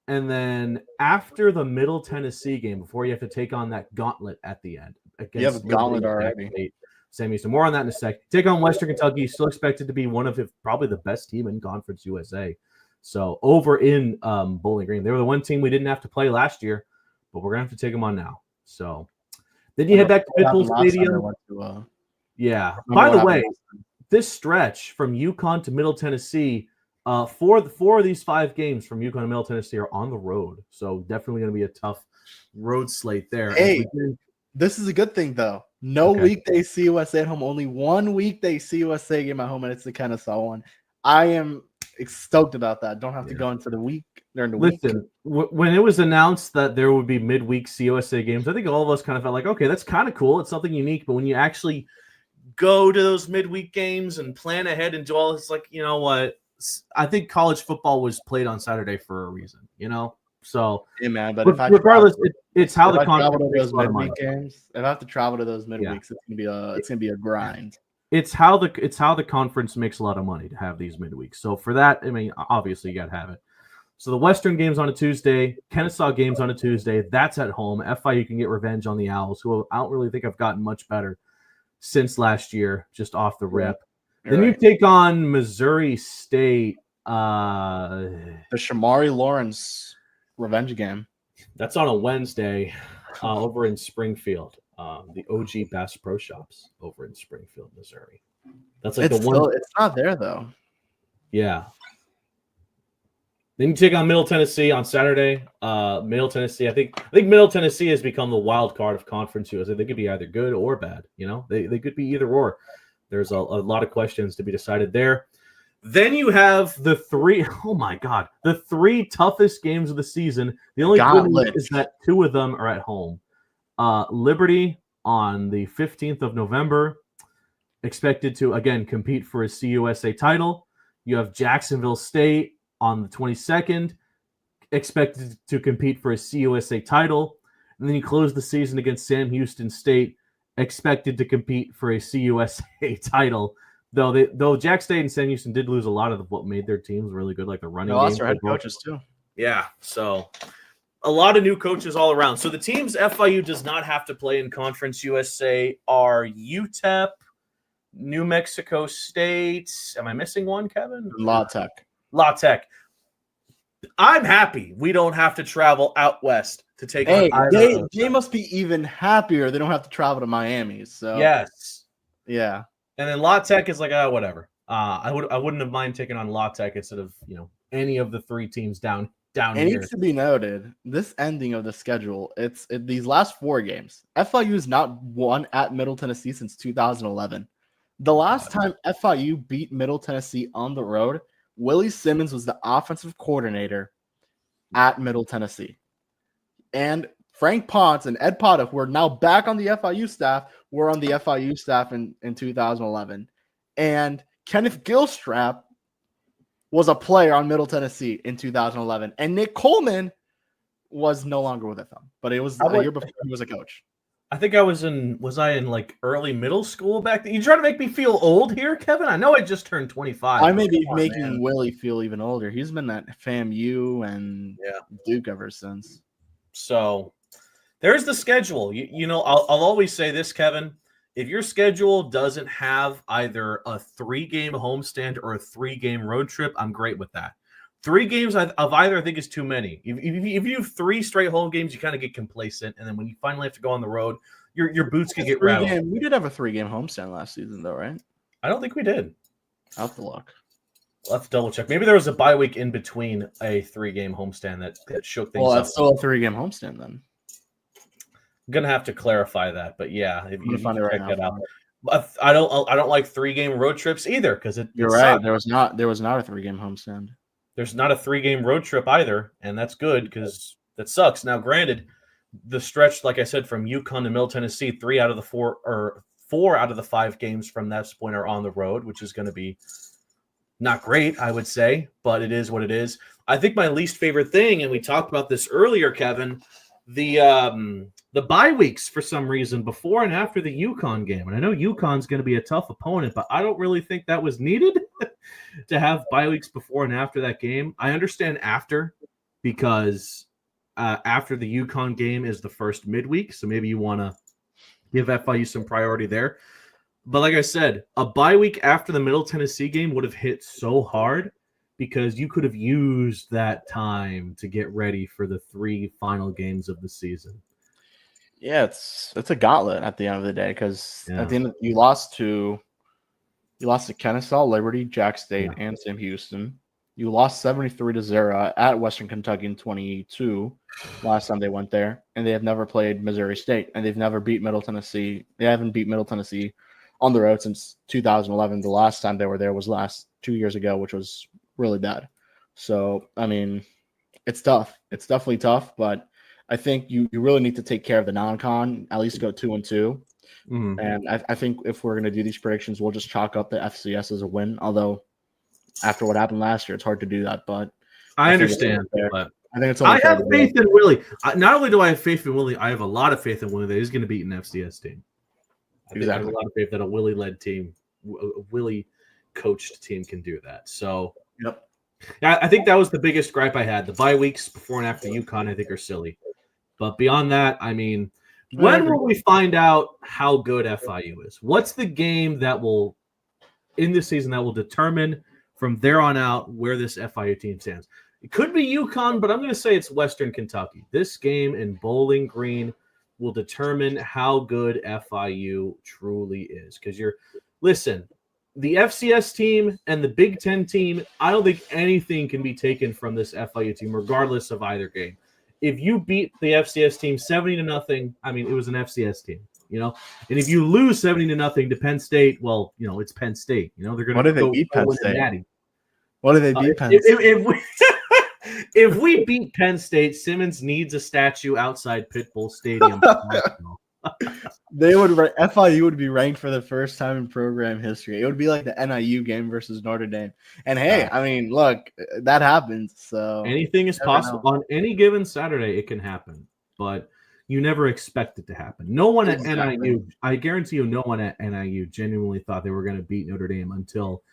and then after the Middle Tennessee game, before you have to take on that gauntlet at the end. You have a gauntlet already. Sam Houston. More on that in a sec. Take on Western Kentucky. Still expected to be one of probably the best team in Conference USA. So over in Bowling Green, they were the one team we didn't have to play last year, but we're gonna have to take them on now. So then you head back to Pitbull Stadium. Yeah. By the way, this stretch from UConn to Middle Tennessee. 4 of these 5 games from UConn and Middle Tennessee are on the road, so definitely going to be a tough road slate there. Hey, this is a good thing though. No weekday CUSA at home, only one weekday CUSA game at home, and it's the Kennesaw one. I am stoked about that. Don't have to go into the week during the week. Listen, when it was announced that there would be midweek CUSA games, I think all of us kind of felt like, okay, that's kind of cool. It's something unique, but when you actually go to those midweek games and plan ahead and do all this, like, you know what? I think college football was played on Saturday for a reason, you know? So, yeah, man, but regardless, it's how the conference those midweek games. If I have to travel to those midweeks, it's gonna be a grind. It's how the conference makes a lot of money to have these midweeks. So for that, I mean, obviously you got to have it. So the Western game's on a Tuesday, Kennesaw game's on a Tuesday. That's at home. FIU can get revenge on the Owls, who I don't really think have gotten much better since last year, just off the rip. Then you take on Missouri State. The Shamari Lawrence revenge game. That's on a Wednesday over in Springfield. the OG Bass Pro Shops over in Springfield, Missouri. That's like It's not there though. Yeah. Then you take on Middle Tennessee on Saturday. Middle Tennessee, I think Middle Tennessee has become the wild card of Conference USA. They could be either good or bad. They could be either or. There's a lot of questions to be decided there. Then you have the three toughest games of the season. The only good news is that 2 of them are at home. Liberty on the 15th of November, expected to, again, compete for a CUSA title. You have Jacksonville State on the 22nd, expected to compete for a CUSA title. And then you close the season against Sam Houston State, expected to compete for a CUSA title. Though Jack State and Sam Houston did lose a lot of what made their teams really good, like the running game. Lost their head coaches too. Yeah, so a lot of new coaches all around. So the teams FIU does not have to play in Conference USA are UTEP, New Mexico State. Am I missing one, Kevin? La Tech. I'm happy we don't have to travel out west to take on. They must be even happier. They don't have to travel to Miami. So yes, yeah. And then La Tech is like whatever. I wouldn't have mind taking on La Tech instead of any of the 3 teams down it here. It needs to be noted, this ending of the schedule, it's these last 4 games. FIU has not won at Middle Tennessee since 2011. The last time FIU beat Middle Tennessee on the road, Willie Simmons was the offensive coordinator at Middle Tennessee. And Frank Ponce and Ed Potta, who are now back on the FIU staff, were on the FIU staff in 2011. And Kenneth Gilstrap was a player on Middle Tennessee in 2011. And Nick Coleman was no longer with them, but it was a year before he was a coach. I think was I in like early middle school back then? You trying to make me feel old here, Kevin? I know I just turned 25. I may be making Willie feel even older. He's been at FAMU and Duke ever since. So there's the schedule. I'll always say this, Kevin. If your schedule doesn't have either a 3-game homestand or a 3-game road trip, I'm great with that. 3 games of either I think is too many. If you have 3 straight home games, you kind of get complacent, and then when you finally have to go on the road, your boots can get rattled. We did have a 3-game homestand last season, though, right? I don't think we did. I'll have to look. We'll have to double check. Maybe there was a bye week in between a 3-game homestand that shook things up. Well, that's still a 3-game homestand then. I'm gonna have to clarify that, but yeah, if you find it right now. But I don't like 3-game road trips either because you're right. There was not a 3-game homestand. There's not a 3-game road trip either, and that's good because that sucks. Now, granted, the stretch, like I said, from UConn to Middle Tennessee, 4 out of the 5 games from that point are on the road, which is going to be not great, I would say, but it is what it is. I think my least favorite thing, and we talked about this earlier, Kevin, the bye weeks for some reason before and after the UConn game. And I know UConn's going to be a tough opponent, but I don't really think that was needed to have bye weeks before and after that game. I understand after because after the UConn game is the first midweek. So maybe you want to give FIU some priority there. But like I said, a bye week after the Middle Tennessee game would have hit so hard because you could have used that time to get ready for the 3 final games of the season. Yeah, it's a gauntlet at the end of the day because at the end you lost to Kennesaw, Liberty, Jack State, and Sam Houston. You lost 73-0 at Western Kentucky in 2022 last time they went there, and they have never played Missouri State, and they've never beat Middle Tennessee. They haven't beat Middle Tennessee on the road since 2011. The last time they were there was 2 years ago, which was really bad. So, I mean, it's tough. It's definitely tough, but I think you really need to take care of the non-con, at least go 2-2. Mm-hmm. And I think if we're going to do these predictions, we'll just chalk up the FCS as a win. Although after what happened last year, it's hard to do that. But I understand. But I think it's. I have faith in Willie. Not only do I have faith in Willie, I have a lot of faith in Willie that he's going to beat an FCS team. I have a lot of faith that a Willie-led team, a Willie-coached team can do that. So, yep. I think that was the biggest gripe I had. The bye weeks before and after UConn, I think, are silly. But beyond that, I mean, when will we find out how good FIU is? What's the game that will, in this season, that will determine from there on out where this FIU team stands? It could be UConn, but I'm going to say it's Western Kentucky. This game in Bowling Green will determine how good FIU truly is. Because listen, the FCS team and the Big Ten team, I don't think anything can be taken from this FIU team, regardless of either game. If you beat the FCS team 70-0, I mean, it was an FCS team, and if you lose 70-0 to Penn State, well, it's Penn State. They're going to What did they beat Penn State? Natty. What did they beat Penn State? If we beat Penn State, Simmons needs a statue outside Pitbull Stadium. FIU would be ranked for the first time in program history. It would be like the NIU game versus Notre Dame. And hey, I mean, look, that happens. So anything is possible on any given Saturday. It can happen, but you never expect it to happen. No one at NIU, I guarantee you, no one at NIU genuinely thought they were going to beat Notre Dame until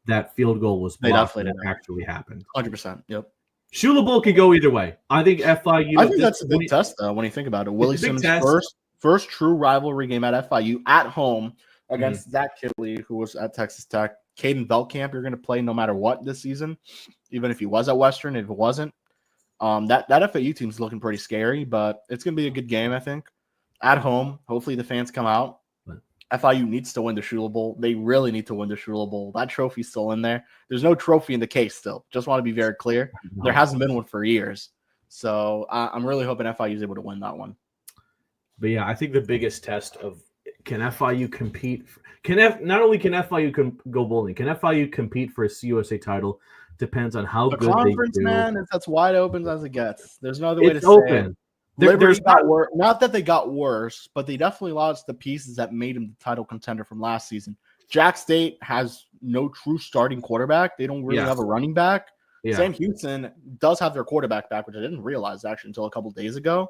that field goal was blocked and it actually happened. 100%. Yep. Shula Bowl could go either way. I think FIU. I think that's a big test, though, when you think about it. Willie Simmons' first true rivalry game at FIU at home against Zach Kittley, who was at Texas Tech. Caden Beltcamp, you're going to play no matter what this season, even if he was at Western. If it wasn't, that FIU team's looking pretty scary, but it's going to be a good game, I think. At home, hopefully the fans come out. FIU needs to win the Shula Bowl. They really need to win the Shula Bowl. That trophy's still in there. There's no trophy in the case still. Just want to be very clear. There hasn't been one for years. So I'm really hoping FIU is able to win that one. But yeah, I think the biggest test of can FIU compete? Not only can FIU go bowling, can FIU compete for a CUSA title? Depends on how good they do. Man, that's wide open as it gets. There's no other way to say it. Not that they got worse, but they definitely lost the pieces that made him the title contender from last season. Jack State has no true starting quarterback. They don't really have a running back. Yeah. Sam Houston does have their quarterback back, which I didn't realize actually until a couple of days ago.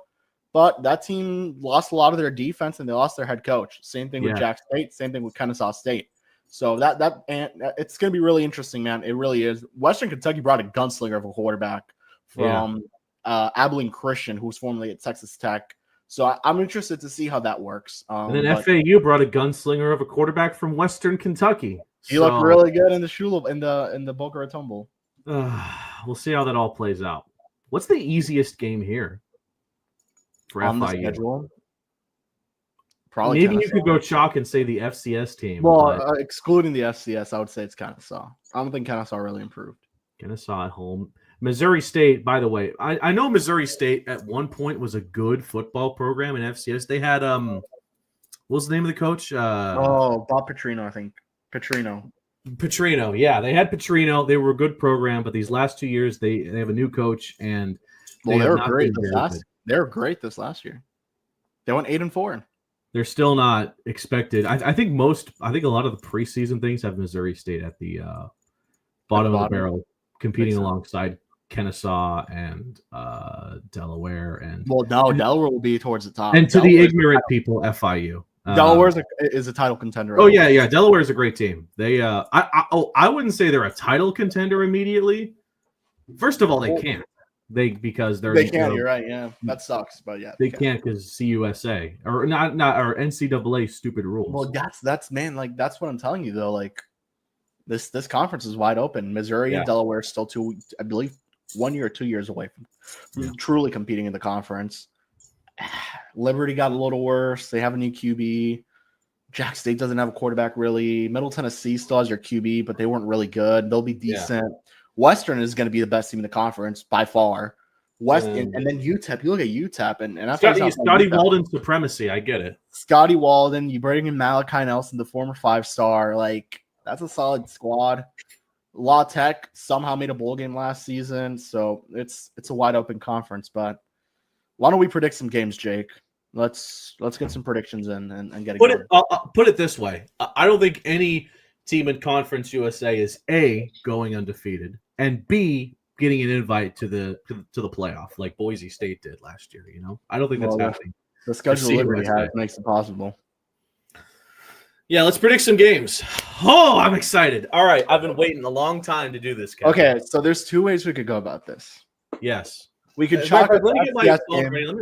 But that team lost a lot of their defense and they lost their head coach. Same thing with Jack State. Same thing with Kennesaw State. So it's going to be really interesting, man. It really is. Western Kentucky brought a gunslinger of a quarterback from Abilene Christian, who was formerly at Texas Tech. So I'm interested to see how that works. And then FAU brought a gunslinger of a quarterback from Western Kentucky. He looked really good in the Boca Raton Bowl. We'll see how that all plays out. What's the easiest game here for on FIU? The schedule? Probably maybe Kennesaw. You could go chalk and say the FCS team. Well, excluding the FCS, I would say it's Kennesaw. I don't think Kennesaw really improved. Kennesaw at home. Missouri State, by the way, I know Missouri State at one point was a good football program in FCS. They had what was the name of the coach? Bob Petrino, I think. Petrino, yeah. They had Petrino. They were a good program, but these last 2 years they have a new coach and they were great They were great this last year. They went 8-4. They're still not expected. I think a lot of the preseason things have Missouri State at the bottom of the barrel, competing alongside Kennesaw and Delaware. And Delaware will be towards the top. And to the ignorant people, FIU. Delaware is a title contender. Oh yeah. Delaware is a great team. They I wouldn't say they're a title contender immediately. First of all, they can't. They can't. You're right. Yeah, that sucks. But yeah, they can't because CUSA or not or NCAA stupid rules. Well, that's man. Like that's what I'm telling you though. Like this conference is wide open. Missouri and Delaware are still 1 year or 2 years away from truly competing in the conference. Liberty got a little worse. They have a new QB. Jack State doesn't have a quarterback really. Middle Tennessee still has their QB, but they weren't really good. They'll be decent. Yeah. Western is going to be the best team in the conference by far. And then UTEP. You look at UTEP and Scotty Walden supremacy. I get it. Scotty Walden. You bring in Malachi Nelson, the former 5-star. Like that's a solid squad. La Tech somehow made a bowl game last season, so it's a wide open conference. But why don't we predict some games, Jake? Let's get some predictions in and get it. Put it this way: I don't think any team in Conference USA is A, going undefeated, and B, getting an invite to the playoff like Boise State did last year. I don't think that's happening. The schedule Liberty has makes it possible. Yeah, let's predict some games. Oh, I'm excited. All right, I've been waiting a long time to do this, Kevin. Okay, so there's two ways we could go about this. Yes. We could chalk up Let me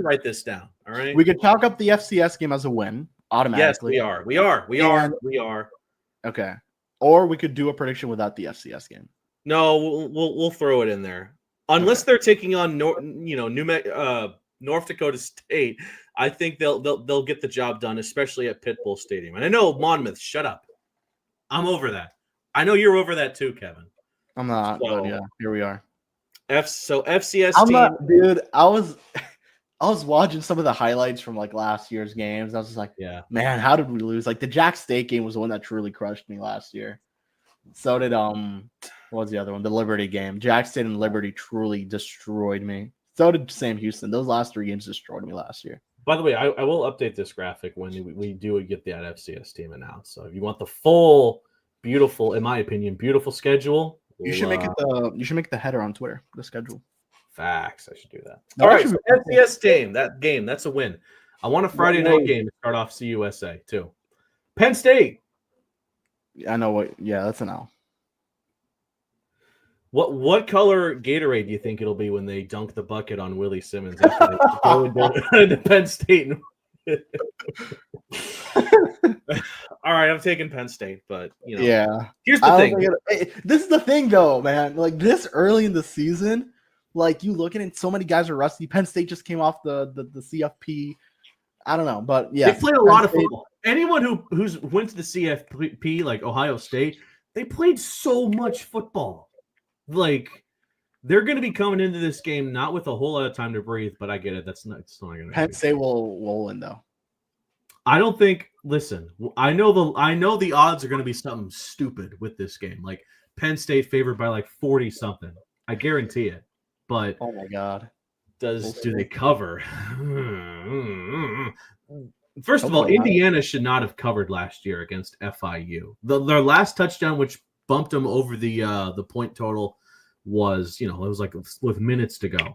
write this down. All right. We could chalk up the FCS game as a win automatically. Yes, we are. Okay. Or we could do a prediction without the FCS game. No, we'll throw it in there. Unless they're taking on North Dakota State. I think they'll get the job done, especially at Pitbull Stadium. And I know Monmouth, shut up. I'm over that. I know you're over that too, Kevin. I'm not, but yeah, here we are. FCS I'm team. not, dude. I was watching some of the highlights from like last year's games. I was just like, yeah, man, how did we lose? Like the Jack State game was the one that truly crushed me last year. So did what was the other one? The Liberty game. Jack State and Liberty truly destroyed me. So did Sam Houston. Those last 3 games destroyed me last year. By the way, I will update this graphic when we do get that FCS team announced. So if you want the full, beautiful, in my opinion, beautiful schedule, you should make it you should make the header on Twitter, the schedule. Facts. I should do that. All right, so FCS game. That's a win. I want a Friday night game to start off CUSA too. Penn State. I know what. Yeah, that's an L. What color Gatorade do you think it'll be when they dunk the bucket on Willie Simmons after they go into Penn State? All right, I'm taking Penn State, but yeah. Here's the thing. This is the thing, though, man. Like this early in the season, like you looking at so many guys are rusty. Penn State just came off the CFP. I don't know, but yeah, they played a lot of football. Anyone who's went to the CFP, like Ohio State, they played so much football. Like they're going to be coming into this game not with a whole lot of time to breathe, but I get it. It's not going to. Penn State will win though. I don't think. Listen, I know the odds are going to be something stupid with this game. Like Penn State favored by like 40 something. I guarantee it. But oh my god, do they cover? First of all, Indiana should not have covered last year against FIU. Their last touchdown, which bumped them over the point total, was it was like with minutes to go.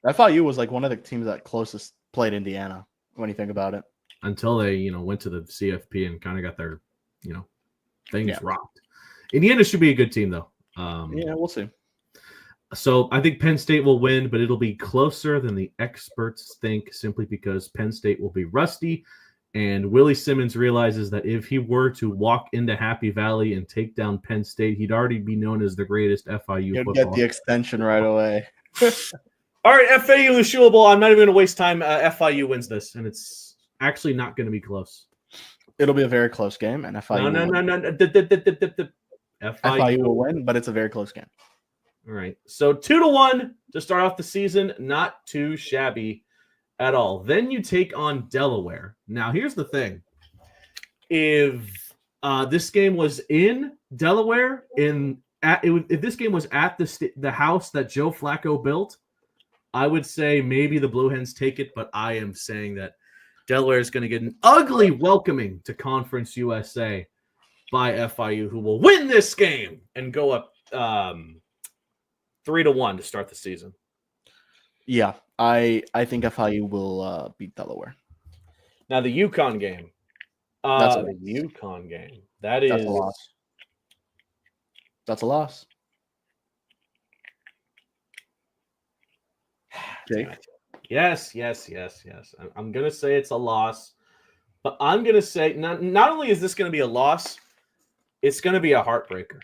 FIU was like one of the teams that closest played Indiana when you think about it. Until they went to the CFP and kind of got their things rocked. Indiana should be a good team though. Yeah, we'll see. So I think Penn State will win, but it'll be closer than the experts think, simply because Penn State will be rusty. And Willie Simmons realizes that if he were to walk into Happy Valley and take down Penn State, he'd already be known as the greatest FIU You'd football. Get the extension right away. All right, FAU is shoeable. I'm not even going to waste time. FIU wins this, and it's actually not going to be close. It'll be a very close game, and FIU No. FIU will win, but it's a very close game. All right, so 2-1 to start off the season. Not too shabby at all. Then you take on Delaware. Now, here's the thing. If this game was in Delaware, if this game was at the house that Joe Flacco built, I would say maybe the Blue Hens take it, but I am saying that Delaware is going to get an ugly welcoming to Conference USA by FIU, who will win this game and go up 3-1 to start the season. Yeah, I think FIU will beat Delaware. Now the UConn game. That's the UConn game. That's a loss. That's a loss. Jake? Yes. I'm going to say it's a loss, but I'm going to say not only is this going to be a loss, it's going to be a heartbreaker.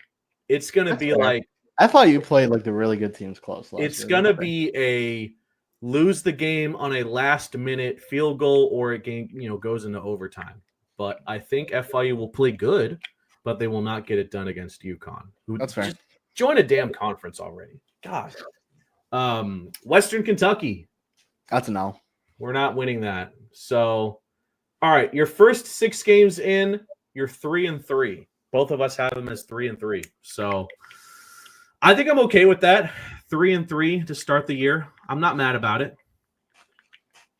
It's going to be fair. Like FIU played like the really good teams close. It's going to be a lose the game on a last-minute field goal, or a game goes into overtime. But I think FIU will play good, but they will not get it done against UConn. That's fair. Just join a damn conference already. God. Western Kentucky. That's a no. We're not winning that. So, all right, your first 6 games in, you're 3-3. Both of us have them as 3-3. So, I think I'm okay with that. 3-3 to start the year. I'm not mad about it.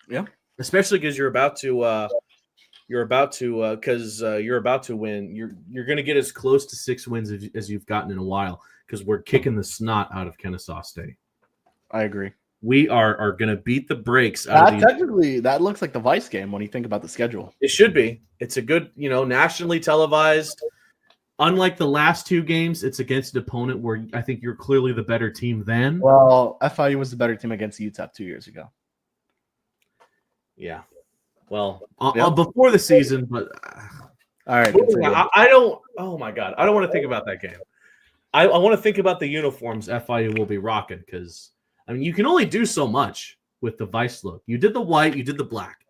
Yeah, especially because you're about to win. You're going to get as close to 6 wins as you've gotten in a while, because we're kicking the snot out of Kennesaw State. I agree. We are going to beat the brakes out of these. Technically, that looks like the Vice game when you think about the schedule. It should be. It's a good, nationally televised. Unlike the last 2 games, it's against an opponent where I think you're clearly the better team then. Well, FIU was the better team against UTEP 2 years ago. Yeah. Well, before the season, but all right. I don't. Oh my God, I don't want to think about that game. I want to think about the uniforms FIU will be rocking, because you can only do so much with the Vice look. You did the white, you did the black.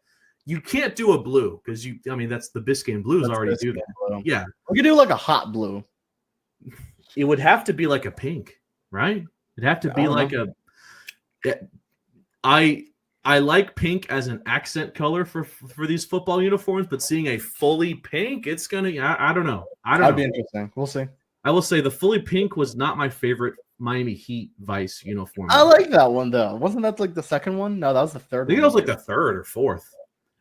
You can't do a blue because that's the Biscayne Blues already do that. Blue. Yeah. We could do like a hot blue. It would have to be like a pink, right? It'd have to be like I like pink as an accent color for these football uniforms, but seeing a fully pink, it's gonna. I don't know. That'd be interesting. We'll see. I will say the fully pink was not my favorite Miami Heat Vice uniform. I like that one though. Wasn't that like the second one? No, that was the third. I think it was like the third or fourth.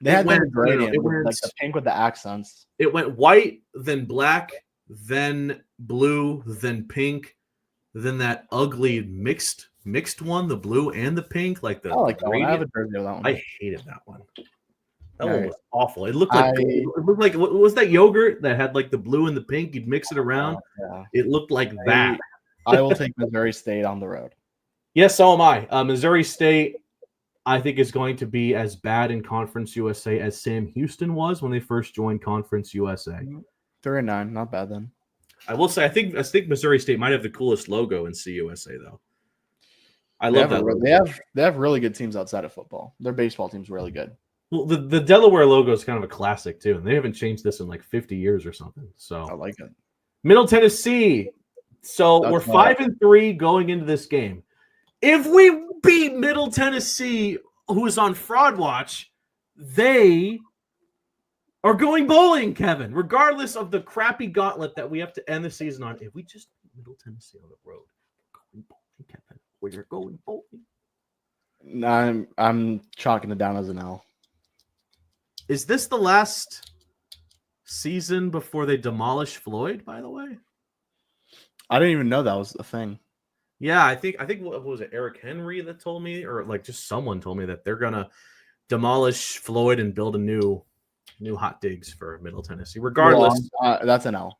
They had the gradient, like the pink with the accents. It went white, then black, then blue, then pink, then that ugly mixed one, the blue and the pink, like the. I like that one. I have a gradient. jersey of that one. I hated that one. That Right. one was awful. It looked like what was that yogurt that had like the blue and the pink? You'd mix it around. Yeah. It looked like that. I will take Missouri State on the road. Yes, so am I. Missouri State, I think, is going to be as bad in Conference USA as Sam Houston was when they first joined Conference USA. 3-9, not bad then. I will say, I think Missouri State might have the coolest logo in CUSA though. I love that. They have really good teams outside of football. Their baseball team's really good. Well, the Delaware logo is kind of a classic too, and they haven't changed this in like 50 years or something. So I like it. Middle Tennessee. So we're 5-3 going into this game. If we beat Middle Tennessee, who is on fraud watch, they are going bowling, Kevin. Regardless of the crappy gauntlet that we have to end the season on, if we just beat Middle Tennessee on the road, we're going bowling, Kevin. We're going bowling. I'm chalking it down as an L. Is this the last season before they demolish Floyd, by the way? I didn't even know that was a thing. Yeah, I think what was it, Eric Henry that told me, or like just someone told me that they're gonna demolish Floyd and build a new hot digs for Middle Tennessee. Regardless, that's an L.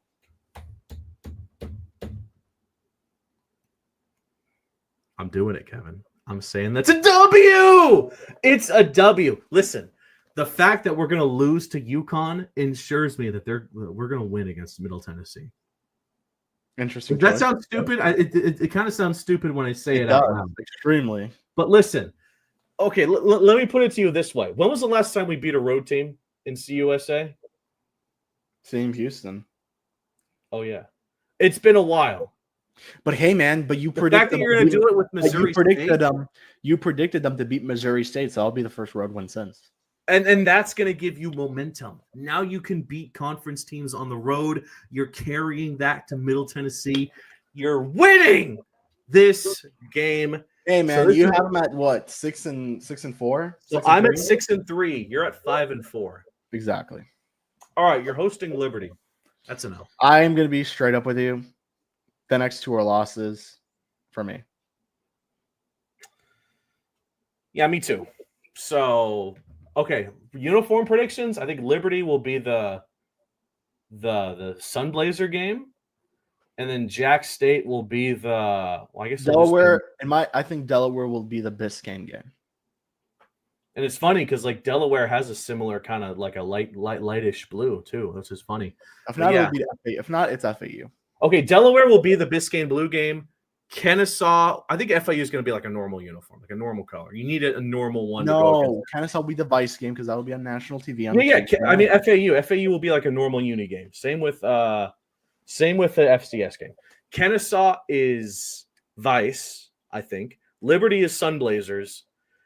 I'm doing it, Kevin. I'm saying that's a W. It's a W. Listen, the fact that we're gonna lose to UConn ensures me that we're gonna win against Middle Tennessee. Interesting. That sounds stupid. It kind of sounds stupid when I say it out loud. Extremely. But listen, okay, let me put it to you this way. When was the last time we beat a road team in CUSA? Same Houston. Oh, yeah. It's been a while. But hey, man, the fact that you're going to do it with Missouri State. You predicted them to beat Missouri State, so that'll be the first road win since. And that's going to give you momentum. Now you can beat conference teams on the road. You're carrying that to Middle Tennessee. You're winning this game. Hey man, you have them at what? 6-4? So I'm at 6-3. You're at 5-4. Exactly. All right, you're hosting Liberty. That's an L. I am going to be straight up with you. The next two are losses for me. Yeah, me too. So, okay, uniform predictions. I think Liberty will be the Sunblazer game, and then Jack State will be Delaware. I think Delaware will be the Biscayne game. And it's funny because like Delaware has a similar kind of like a lightish blue too. That's just funny. If not, it'll be FAU. If not, it's FAU. Okay, Delaware will be the Biscayne blue game. Kennesaw, I think FIU is going to be like a normal uniform, like a normal color. You need a normal one. No, Kennesaw will be the Vice game because that will be on national TV. I mean FAU will be like a normal uni game. Same with the FCS game. Kennesaw is Vice, I think. Liberty is Sunblazers,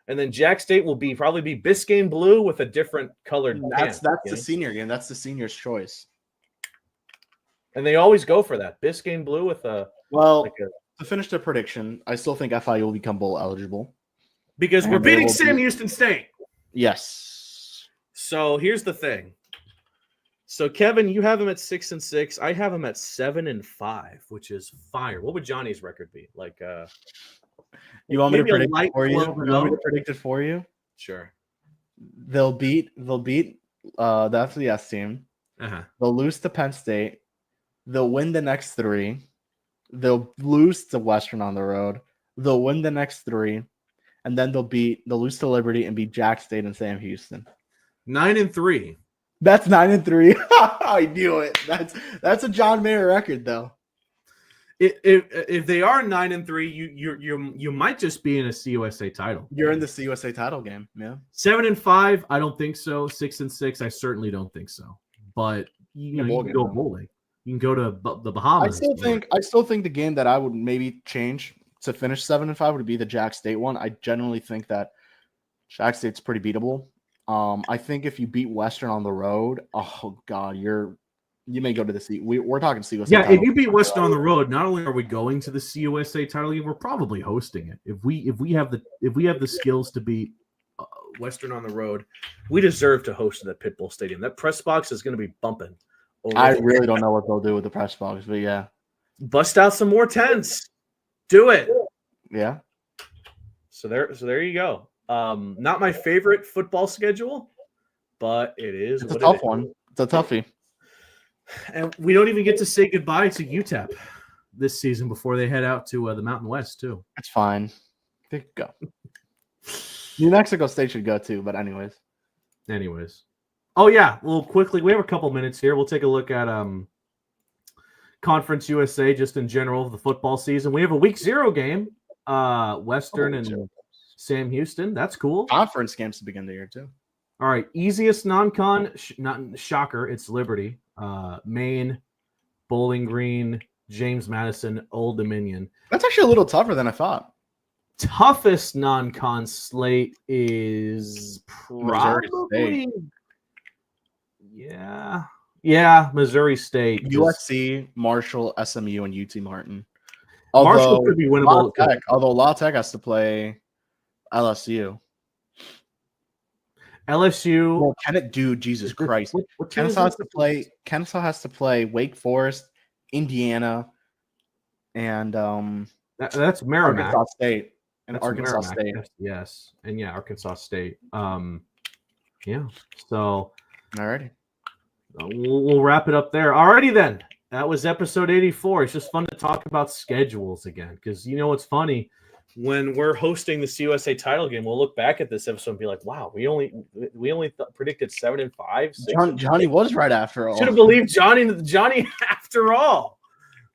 and then Jack State will probably be Biscayne blue with a different colored. That's the senior game. That's the senior's choice. And they always go for that Biscayne blue with a to finish the prediction, I still think FIU will become bowl eligible. Because we're beating Sam Houston State. Yes. So here's the thing. So Kevin, you have him at 6-6. I have him at 7-5, which is fire. What would Johnny's record be? Like you want me to predict it for you? You want me to predict it for you? Sure. They'll beat the FCS team. Uh-huh. They'll lose to Penn State. They'll win the next three. They'll lose to Western on the road. They'll win the next three, and then they'll lose to Liberty and beat Jack State and Sam Houston. 9-3. That's 9-3. I knew it. That's a John Mayer record, though. If they are 9-3, you might just be in a CUSA title. You're in the CUSA title game. Yeah. 7-5, I don't think so. 6-6, I certainly don't think so. But you can go bowling. You can go to the Bahamas. I still think the game that I would maybe change to finish 7-5 would be the Jack State one. I generally think that Jack State's pretty beatable. I think if you beat Western on the road, oh god, you may go to the C. We're talking CUSA. Yeah, if you beat Western on the road, not only are we going to the CUSA title game, we're probably hosting it. If we have the skills to beat Western on the road, we deserve to host at the Pitbull Stadium. That press box is going to be bumping. I really don't know what they'll do with the press box, but yeah, bust out some more tents. Do it. Yeah. So there you go. Not my favorite football schedule, but it is. It's a tough one. It's a toughie. And we don't even get to say goodbye to UTEP this season before they head out to the Mountain West, too. It's fine. They could go. New Mexico State should go, too, but anyways. Oh, yeah. Well, quickly, we have a couple minutes here. We'll take a look at Conference USA just in general, the football season. We have a Week 0 game, Western and Sam Houston. That's cool. Conference games to begin the year, too. All right. Easiest non-con, not shocker, it's Liberty. Maine, Bowling Green, James Madison, Old Dominion. That's actually a little tougher than I thought. Toughest non-con slate is Missouri probably yeah, Missouri State, USC, Marshall, SMU, and UT Martin. Marshall could be winnable. Although La Tech has to play LSU. Well, can it do? Jesus Christ! Kennesaw has to play Wake Forest, Indiana, and that's Merrimack. Arkansas State and that's Arkansas State. Yes, and Arkansas State. Yeah. So, alrighty, we'll wrap it up there. Alrighty then. That was episode 84. It's just fun to talk about schedules again because what's funny. When we're hosting the CUSA title game, we'll look back at this episode and be like, "Wow, we only predicted 7-5." Johnny was right after all. Should have believed Johnny after all.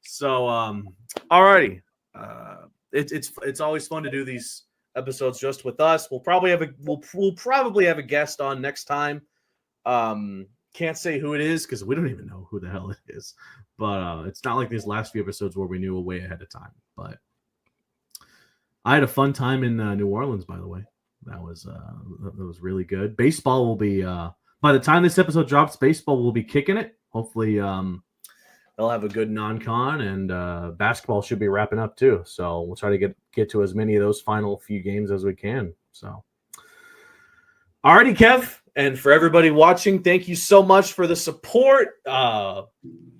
So, alrighty, it's always fun to do these episodes just with us. We'll probably have a guest on next time. Can't say who it is because we don't even know who the hell it is. But it's not like these last few episodes where we knew way ahead of time. But I had a fun time in New Orleans, by the way. That was really good. Baseball will be by the time this episode drops, baseball will be kicking it. Hopefully, they'll have a good non-con, and basketball should be wrapping up too. So we'll try to get to as many of those final few games as we can. So, alrighty, Kev, and for everybody watching, thank you so much for the support.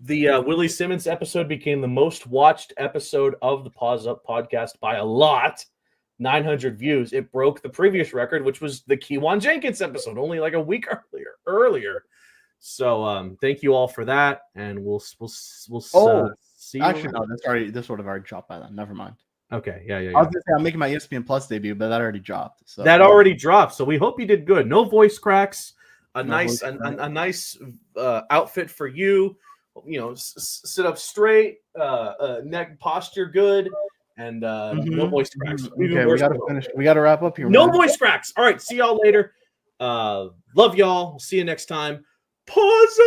The Willie Simmons episode became the most watched episode of the Paws Up podcast by a lot, 900 views. It broke the previous record, which was the Kewan Jenkins episode, only like a week earlier. So thank you all for that, and we'll see you. Actually, no, this would have already dropped by then. Never mind. Okay, yeah. I was gonna say I'm making my ESPN Plus debut, but that already dropped. So that already dropped. So we hope you did good. No voice cracks. A nice outfit for you. Sit up straight, neck posture good, and no voice cracks. Okay, we gotta finish. We gotta wrap up here. No voice cracks. All right, see y'all later. Love y'all. See you next time. Pause.